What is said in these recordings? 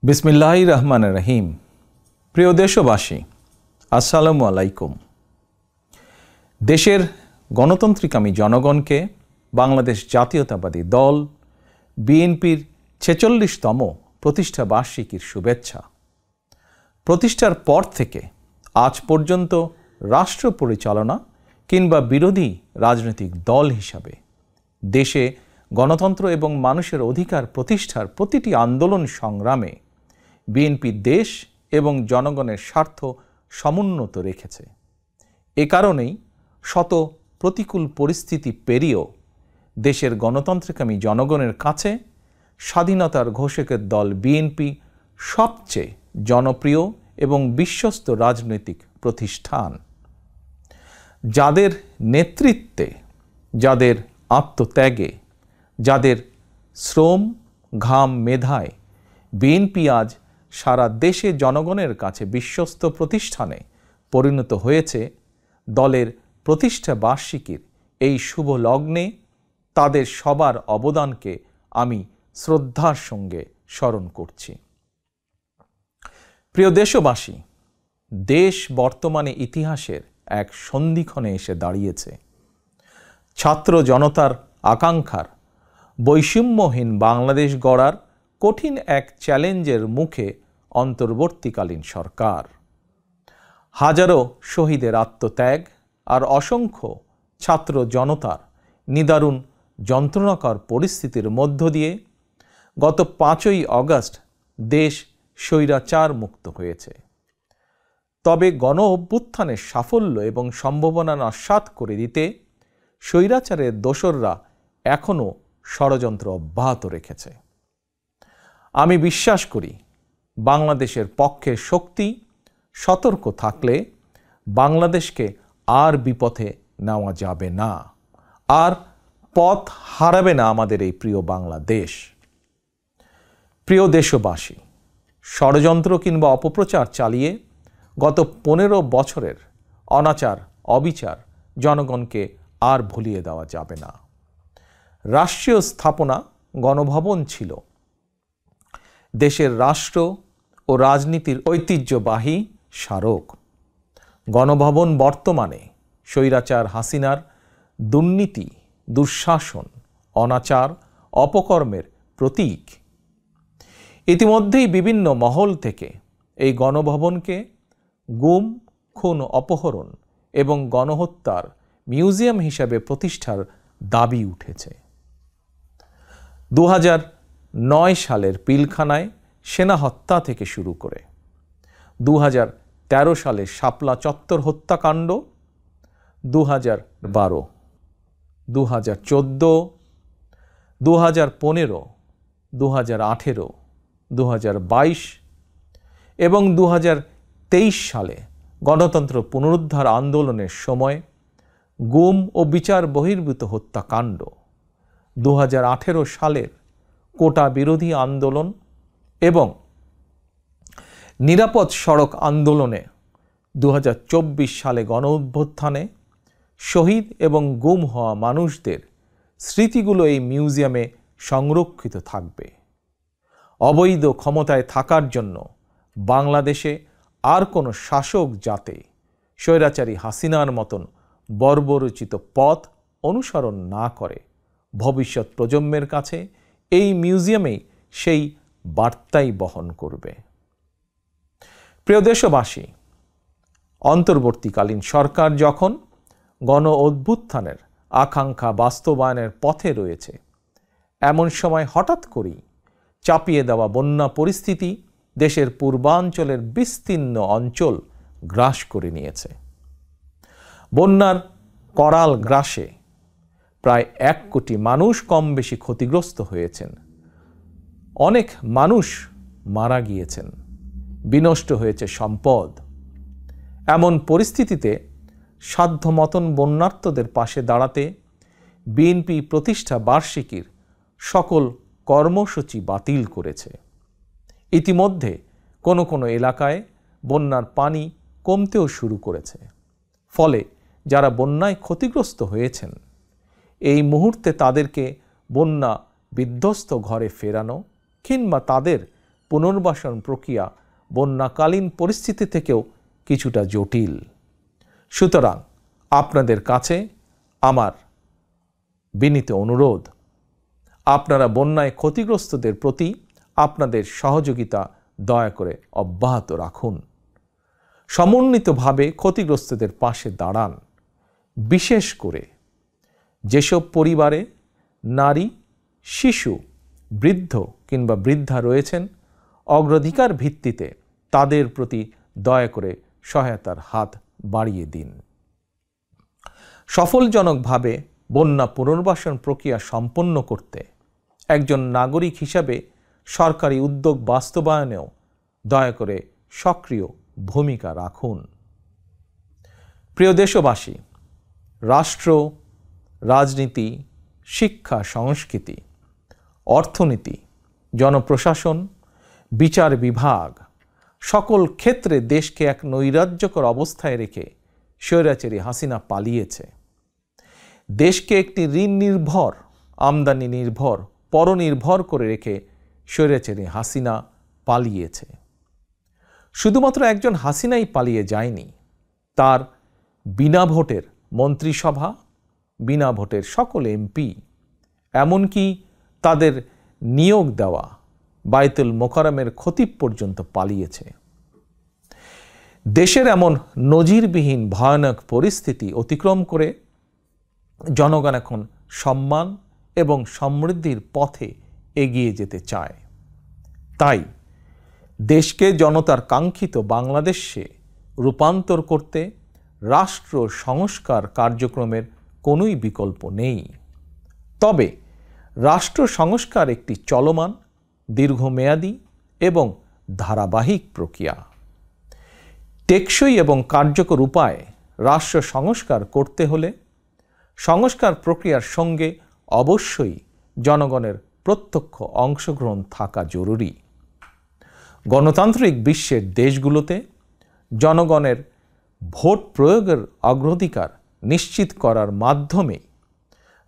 বিসমিল্লাহির রহমানির রহিম। প্রিয় দেশবাসী, আসসালামু আলাইকুম। দেশের গণতন্ত্রিকামী জনগণকে বাংলাদেশ জাতীয়তাবাদী দল বিএনপির ৪৬তম প্রতিষ্ঠা বার্ষিকীর শুভেচ্ছা। প্রতিষ্ঠার পর থেকে আজ পর্যন্ত রাষ্ট্র পরিচালনা কিংবা বিরোধী রাজনৈতিক দল হিসাবে দেশে গণতন্ত্র এবং মানুষের অধিকার প্রতিষ্ঠার প্রতিটি আন্দোলন সংগ্রামে বিএনপি দেশ এবং জনগণের স্বার্থ সমুন্নত রেখেছে। এ কারণেই শত প্রতিকূল পরিস্থিতি পেরিয়েও দেশের গণতন্ত্রকামী জনগণের কাছে স্বাধীনতার ঘোষকের দল বিএনপি সবচেয়ে জনপ্রিয় এবং বিশ্বস্ত রাজনৈতিক প্রতিষ্ঠান। যাদের নেতৃত্বে, যাদের আত্মত্যাগে, যাদের শ্রম, ঘাম, মেধায় বিএনপি আজ সারা দেশে জনগণের কাছে বিশ্বস্ত প্রতিষ্ঠানে পরিণত হয়েছে, দলের প্রতিষ্ঠা বার্ষিকীর এই শুভ লগ্নে তাদের সবার অবদানকে আমি শ্রদ্ধার সঙ্গে স্মরণ করছি। প্রিয় দেশবাসী, দেশ বর্তমানে ইতিহাসের এক সন্ধিক্ষণে এসে দাঁড়িয়েছে। ছাত্র জনতার আকাঙ্ক্ষার বৈষম্যহীন বাংলাদেশ গড়ার কঠিন এক চ্যালেঞ্জের মুখে অন্তর্বর্তীকালীন সরকার। হাজারো শহীদের আত্মত্যাগ আর অসংখ্য ছাত্র জনতার নিদারুণ যন্ত্রণাকর পরিস্থিতির মধ্য দিয়ে গত ৫ই আগস্ট দেশ স্বৈরাচার মুক্ত হয়েছে। তবে গণ অভ্যুত্থানের সাফল্য এবং সম্ভাবনা নস্যাৎ করে দিতে স্বৈরাচারের দোসররা এখনও ষড়যন্ত্র অব্যাহত রেখেছে। আমি বিশ্বাস করি, বাংলাদেশের পক্ষে শক্তি সতর্ক থাকলে বাংলাদেশকে আর বিপথে নেওয়া যাবে না, আর পথ হারাবে না আমাদের এই প্রিয় বাংলাদেশ। প্রিয় দেশবাসী, ষড়যন্ত্র কিংবা অপপ্রচার চালিয়ে গত ১৫ বছরের অনাচার অবিচার জনগণকে আর ভুলিয়ে দেওয়া যাবে না। রাষ্ট্রীয় স্থাপনা গণভবন ছিল দেশের রাষ্ট্র ও রাজনীতির ঐতিহ্যবাহী স্মারক। গণভবন বর্তমানে স্বৈরাচার হাসিনার দুর্নীতি, দুঃশাসন, অনাচার, অপকর্মের প্রতীক। ইতিমধ্যেই বিভিন্ন মহল থেকে এই গণভবনকে গুম, খুন, অপহরণ এবং গণহত্যার মিউজিয়াম হিসাবে প্রতিষ্ঠার দাবি উঠেছে। ২০০৯ সালের পিলখানায় সেনা হত্যা থেকে শুরু করে ২০১৩ সালের শাপলা চত্বর হত্যাকাণ্ড, ২০১২, ২০১৪, ২০১৫, ২০১৮, ২০২২ এবং ২০২৩ সালে গণতন্ত্র পুনরুদ্ধার আন্দোলনের সময় গুম ও বিচার বহির্ভূত হত্যাকাণ্ড, ২০১৮ সালের কোটা বিরোধী আন্দোলন এবং নিরাপদ সড়ক আন্দোলনে, ২০২৪ সালে গণ অভ্যুত্থানে শহীদ এবং গুম হওয়া মানুষদের স্মৃতিগুলো এই মিউজিয়ামে সংরক্ষিত থাকবে। অবৈধ ক্ষমতায় থাকার জন্য বাংলাদেশে আর কোনো শাসক যাতে স্বৈরাচারী হাসিনার মতন বর্বরচিত পথ অনুসরণ না করে, ভবিষ্যৎ প্রজন্মের কাছে এই মিউজিয়ামেই সেই বার্তাই বহন করবে। প্রিয় দেশবাসী, অন্তর্বর্তীকালীন সরকার যখন গণ অভ্যুত্থানের আকাঙ্ক্ষা বাস্তবায়নের পথে রয়েছে, এমন সময় হঠাৎ করেই চাপিয়ে দেওয়া বন্যা পরিস্থিতি দেশের পূর্বাঞ্চলের বিস্তীর্ণ অঞ্চল গ্রাস করে নিয়েছে। বন্যার করাল গ্রাসে প্রায় ১ কোটি মানুষ কম বেশি ক্ষতিগ্রস্ত হয়েছেন। অনেক মানুষ মারা গিয়েছেন, বিনষ্ট হয়েছে সম্পদ। এমন পরিস্থিতিতে সাধ্যমতন বন্যার্তদের পাশে দাঁড়াতে বিএনপি প্রতিষ্ঠা বার্ষিকীর সকল কর্মসূচি বাতিল করেছে। ইতিমধ্যে কোনো কোনো এলাকায় বন্যার পানি কমতেও শুরু করেছে। ফলে যারা বন্যায় ক্ষতিগ্রস্ত হয়েছেন, এই মুহূর্তে তাদেরকে বন্যা বিধ্বস্ত ঘরে ফেরানো কিংবা তাদের পুনর্বাসন প্রক্রিয়া বন্যাকালীন পরিস্থিতি থেকেও কিছুটা জটিল। সুতরাং আপনাদের কাছে আমার বিনীত অনুরোধ, আপনারা বন্যায় ক্ষতিগ্রস্তদের প্রতি আপনাদের সহযোগিতা দয়া করে অব্যাহত রাখুন। সমন্বিতভাবে ক্ষতিগ্রস্তদের পাশে দাঁড়ান। বিশেষ করে যেসব পরিবারে নারী, শিশু, বৃদ্ধ কিংবা বৃদ্ধা রয়েছেন, অগ্রাধিকার ভিত্তিতে তাদের প্রতি দয়া করে সহায়তার হাত বাড়িয়ে দিন। সফলজনকভাবে বন্যা পুনর্বাসন প্রক্রিয়া সম্পন্ন করতে একজন নাগরিক হিসাবে সরকারি উদ্যোগ বাস্তবায়নেও দয়া করে সক্রিয় ভূমিকা রাখুন। প্রিয় দেশবাসী, রাষ্ট্র, রাজনীতি, শিক্ষা, সংস্কৃতি, অর্থনীতি, জনপ্রশাসন, বিচার বিভাগ সকল ক্ষেত্রে দেশকে এক নৈরাজ্যকর অবস্থায় রেখে স্বৈরাচারী হাসিনা পালিয়েছে। দেশকে একটি ঋণ নির্ভর, আমদানি নির্ভর, পরনির্ভর করে রেখে স্বৈরাচারী হাসিনা পালিয়েছে। শুধুমাত্র একজন হাসিনাই পালিয়ে যায়নি, তার বিনা ভোটের মন্ত্রিসভা, বিনা ভোটের সকল এমপি, এমনকি তাদের নিয়োগ দেওয়া বায়তুল মোকাররমের খতিব পর্যন্ত পালিয়েছে। দেশের এমন নজিরবিহীন ভয়ানক পরিস্থিতি অতিক্রম করে জনগণ এখন সম্মান এবং সমৃদ্ধির পথে এগিয়ে যেতে চায়। তাই দেশকে জনতার কাঙ্ক্ষিত বাংলাদেশে রূপান্তর করতে রাষ্ট্র সংস্কার কার্যক্রমের কোনোই বিকল্প নেই। তবে রাষ্ট্র সংস্কার একটি চলমান, দীর্ঘমেয়াদী এবং ধারাবাহিক প্রক্রিয়া। টেকসই এবং কার্যকর উপায়ে রাষ্ট্র সংস্কার করতে হলে সংস্কার প্রক্রিয়ার সঙ্গে অবশ্যই জনগণের প্রত্যক্ষ অংশগ্রহণ থাকা জরুরি। গণতান্ত্রিক বিশ্বের দেশগুলোতে জনগণের ভোট প্রয়োগের অগ্রাধিকার নিশ্চিত করার মাধ্যমে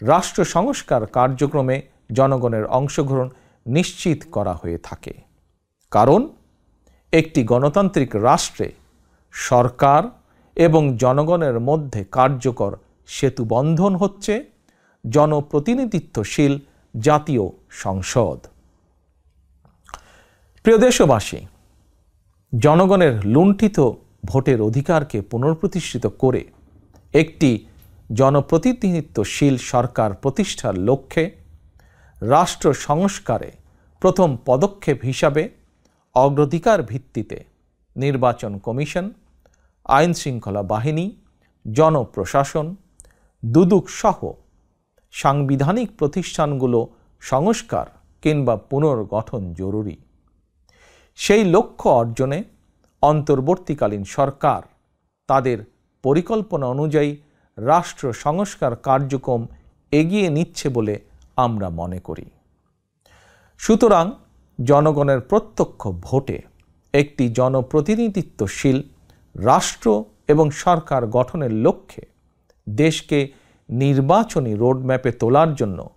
রাষ্ট্র সংস্কার কার্যক্রমে জনগণের অংশগ্রহণ নিশ্চিত করা হয়ে থাকে। কারণ একটি গণতান্ত্রিক রাষ্ট্রে সরকার এবং জনগণের মধ্যে কার্যকর সেতুবন্ধন হচ্ছে জনপ্রতিনিধিত্বশীল জাতীয় সংসদ। প্রিয় দেশবাসী, জনগণের লুণ্ঠিত ভোটের অধিকারকে পুনঃপ্রতিষ্ঠিত করে একটি জনপ্রতিনিধিত্বশীল সরকার প্রতিষ্ঠার লক্ষ্যে রাষ্ট্র সংস্কারে প্রথম পদক্ষেপ হিসাবে অগ্রাধিকার ভিত্তিতে নির্বাচন কমিশন, আইন শৃঙ্খলা বাহিনী, জনপ্রশাসন, দুদক সহ সাংবিধানিক প্রতিষ্ঠানগুলো সংস্কার কিংবা পুনর্গঠন জরুরি। সেই লক্ষ্য অর্জনে অন্তর্বর্তীকালীন সরকার তাদের পরিকল্পনা অনুযায়ী রাষ্ট্র সংস্কার কার্যক্রম এগিয়ে নিচ্ছে বলে আমরা মনে করি। সুতরাং জনগণের প্রত্যক্ষ ভোটে একটি জনপ্রতিনিধিত্বশীল রাষ্ট্র এবং সরকার গঠনের লক্ষ্যে দেশকে নির্বাচনী রোডম্যাপে তোলার জন্য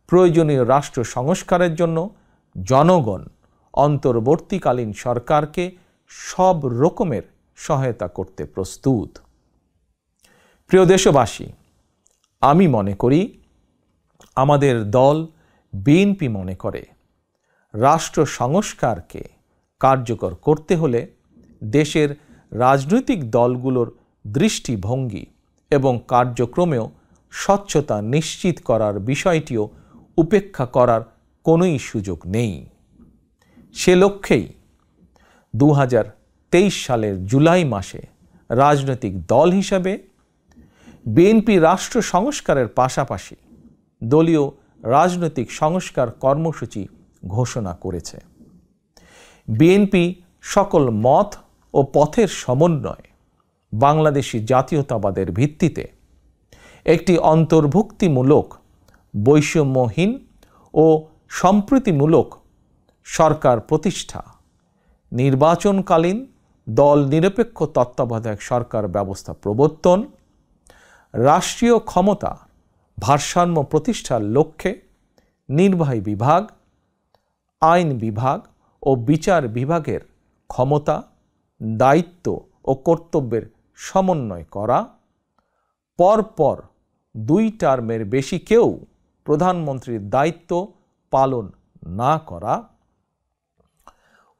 প্রয়োজনীয় রাষ্ট্র সংস্কারের জন্য জনগণ অন্তর্বর্তীকালীন সরকারকে সব রকমের সহায়তা করতে প্রস্তুত। প্রিয় দেশবাসী, আমি মনে করি, আমাদের দল বিএনপি মনে করে, রাষ্ট্র সংস্কারকে কার্যকর করতে হলে দেশের রাজনৈতিক দলগুলোর দৃষ্টিভঙ্গি এবং কার্যক্রমেও স্বচ্ছতা নিশ্চিত করার বিষয়টিও উপেক্ষা করার কোনোই সুযোগ নেই। সে লক্ষ্যেই 2023 সালের জুলাই মাসে রাজনৈতিক দল হিসাবে বিএনপি রাষ্ট্র সংস্কারের পাশাপাশি দলীয় রাজনৈতিক সংস্কার কর্মসূচি ঘোষণা করেছে। বিএনপি সকল মত ও পথের সমন্বয়ে বাংলাদেশি জাতীয়তাবাদের ভিত্তিতে একটি অন্তর্ভুক্তিমূলক, বৈষম্যহীন ও সম্প্রীতিমূলক সরকার প্রতিষ্ঠা, নির্বাচনকালীন দল নিরপেক্ষ তত্ত্বাবধায়ক সরকার ব্যবস্থা প্রবর্তন, রাষ্ট্রীয় ক্ষমতা ভারসাম্য প্রতিষ্ঠার লক্ষ্যে নির্বাহী বিভাগ, আইন বিভাগ ও বিচার বিভাগের ক্ষমতা, দায়িত্ব ও কর্তব্যের সমন্বয় করা, পরপর 2 টার্মের বেশি কেউ প্রধানমন্ত্রীর দায়িত্ব পালন না করা,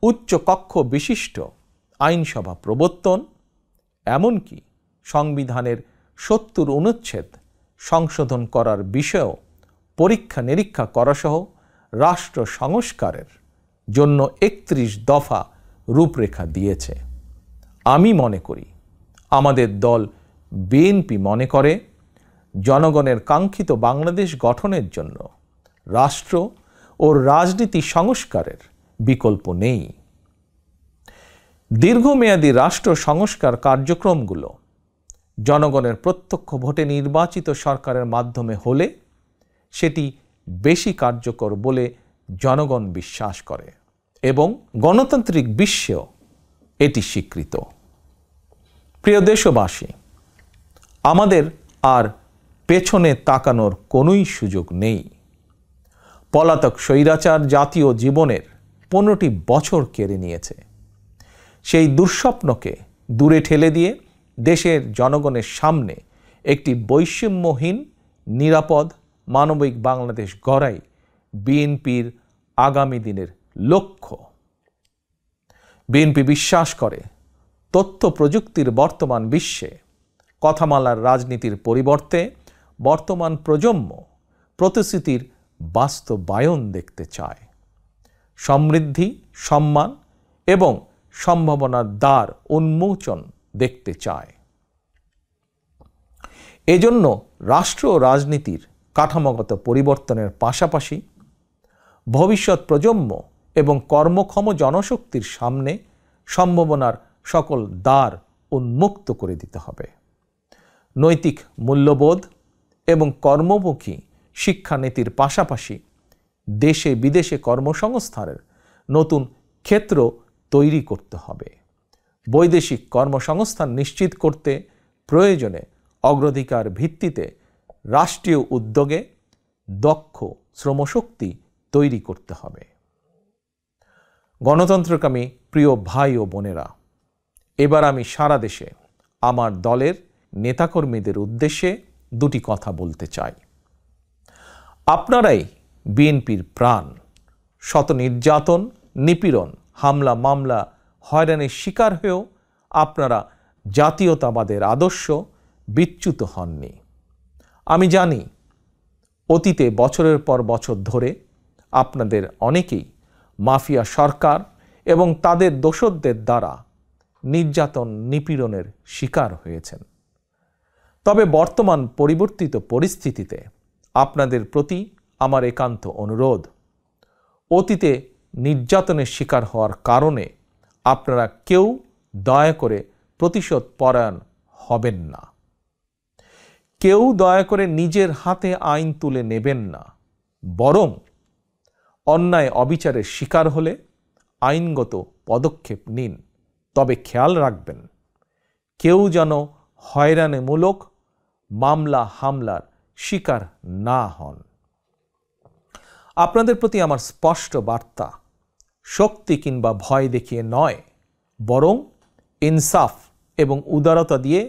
উচ্চ কক্ষ বিশিষ্ট আইনসভা প্রবর্তন, এমনকি সংবিধানের 70 অনুচ্ছেদ সংশোধন করার বিষয়েও পরীক্ষা নিরীক্ষা করাসহ রাষ্ট্র সংস্কারের জন্য 31 দফা রূপরেখা দিয়েছে। আমি মনে করি, আমাদের দল বিএনপি মনে করে, জনগণের কাঙ্ক্ষিত বাংলাদেশ গঠনের জন্য রাষ্ট্র ও রাজনীতি সংস্কারের বিকল্প নেই। দীর্ঘমেয়াদী রাষ্ট্র সংস্কার কার্যক্রমগুলো জনগণের প্রত্যক্ষ ভোটে নির্বাচিত সরকারের মাধ্যমে হলে সেটি বেশি কার্যকর বলে জনগণ বিশ্বাস করে এবং গণতান্ত্রিক বিশ্বেও এটি স্বীকৃত। প্রিয় দেশবাসী, আমাদের আর পেছনে তাকানোর কোনোই সুযোগ নেই। পলাতক স্বৈরাচার জাতীয় জীবনের 15টি বছর কেড়ে নিয়েছে। সেই দুঃস্বপ্নকে দূরে ঠেলে দিয়ে দেশের জনগণের সামনে একটি বৈষম্যহীন, নিরাপদ, মানবিক বাংলাদেশ গড়াই বিএনপির আগামী দিনের লক্ষ্য। বিএনপি বিশ্বাস করে, তথ্য প্রযুক্তির বর্তমান বিশ্বে কথামালার রাজনীতির পরিবর্তে বর্তমান প্রজন্ম প্রতিশ্রুতির বাস্তবায়ন দেখতে চায়। সমৃদ্ধি, সম্মান এবং সম্ভাবনার দ্বার উন্মোচন দেখতে চায়। এজন্য রাষ্ট্র ও রাজনীতির কাঠামোগত পরিবর্তনের পাশাপাশি ভবিষ্যৎ প্রজন্ম এবং কর্মক্ষম জনশক্তির সামনে সম্ভাবনার সকল দ্বার উন্মুক্ত করে দিতে হবে। নৈতিক মূল্যবোধ এবং কর্মমুখী শিক্ষানীতির পাশাপাশি দেশে বিদেশে কর্মসংস্থানের নতুন ক্ষেত্র তৈরি করতে হবে। বৈদেশিক কর্মসংস্থান নিশ্চিত করতে প্রয়োজনে অগ্রাধিকার ভিত্তিতে রাষ্ট্রীয় উদ্যোগে দক্ষ শ্রমশক্তি তৈরি করতে হবে। গণতন্ত্রকামী প্রিয় ভাই ও বোনেরা, এবার আমি সারা দেশে আমার দলের নেতাকর্মীদের উদ্দেশ্যে 2টি কথা বলতে চাই। আপনারাই বিএনপির প্রাণ। শত নির্যাতন, নিপীড়ন, হামলা, মামলা, হয়রানির শিকার হয়েও আপনারা জাতীয়তাবাদের আদর্শ বিচ্যুত হননি। আমি জানি, অতীতে বছরের পর বছর ধরে আপনাদের অনেকেই মাফিয়া সরকার এবং তাদের দোসরদের দ্বারা নির্যাতন, নিপীড়নের শিকার হয়েছেন। তবে বর্তমান পরিবর্তিত পরিস্থিতিতে আপনাদের প্রতি আমার একান্ত অনুরোধ, অতীতে নির্যাতনের শিকার হওয়ার কারণে আপনারা কেউ দয়া করে প্রতিশোধ পরায়ণ হবেন না। কেউ দয়া করে নিজের হাতে আইন তুলে নেবেন না। বরং অন্যায় অবিচারের শিকার হলে আইনগত পদক্ষেপ নিন। তবে খেয়াল রাখবেন, কেউ যেন হয়রানিমূলক মামলা হামলার শিকার না হন। আপনাদের প্রতি আমার স্পষ্ট বার্তা, শক্তি কিংবা ভয় দেখিয়ে নয়, বরং ইনসাফ এবং উদারতা দিয়ে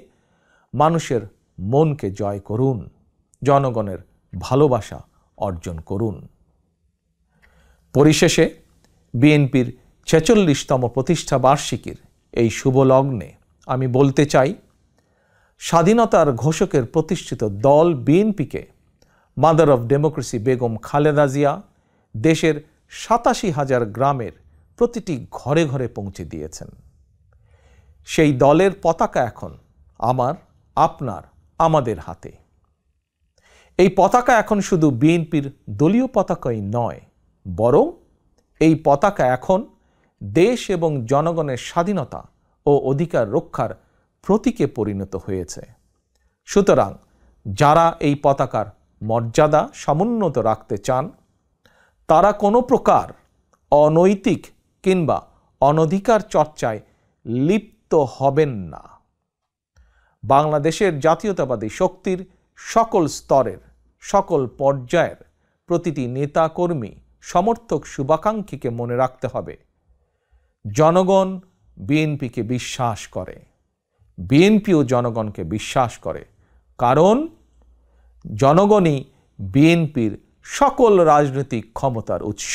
মানুষের মনকে জয় করুন, জনগণের ভালোবাসা অর্জন করুন। পরিশেষে বিএনপির 46তম প্রতিষ্ঠা বার্ষিকীর এই শুভ লগ্নে আমি বলতে চাই, স্বাধীনতার ঘোষকের প্রতিষ্ঠিত দল বিএনপিকে mother of democracy Begum Khaleda Zia দেশের 87,000 গ্রামের প্রতিটি ঘরে ঘরে পৌঁছে দিয়েছেন। সেই দলের পতাকা এখন আমার, আপনার, আমাদের হাতে। এই পতাকা এখন শুধু বিএনপির দলীয় পতাকাই নয়, বরং এই পতাকা এখন দেশ এবং জনগণের স্বাধীনতা ও অধিকার রক্ষার প্রতীকে পরিণত হয়েছে। সুতরাং যারা এই পতাকার মর্যাদা সমুন্নত রাখতে চান, তারা কোনো প্রকার অনৈতিক কিংবা অনধিকার চর্চায় লিপ্ত হবেন না। বাংলাদেশের জাতীয়তাবাদী শক্তির সকল স্তরের, সকল পর্যায়ের প্রতিটি নেতা কর্মী, সমর্থক, শুভাকাঙ্ক্ষীকে মনে রাখতে হবে, জনগণ বিএনপিকে বিশ্বাস করে, বিএনপিও জনগণকে বিশ্বাস করে, কারণ জনগণই বিএনপির সকল রাজনৈতিক ক্ষমতার উৎস।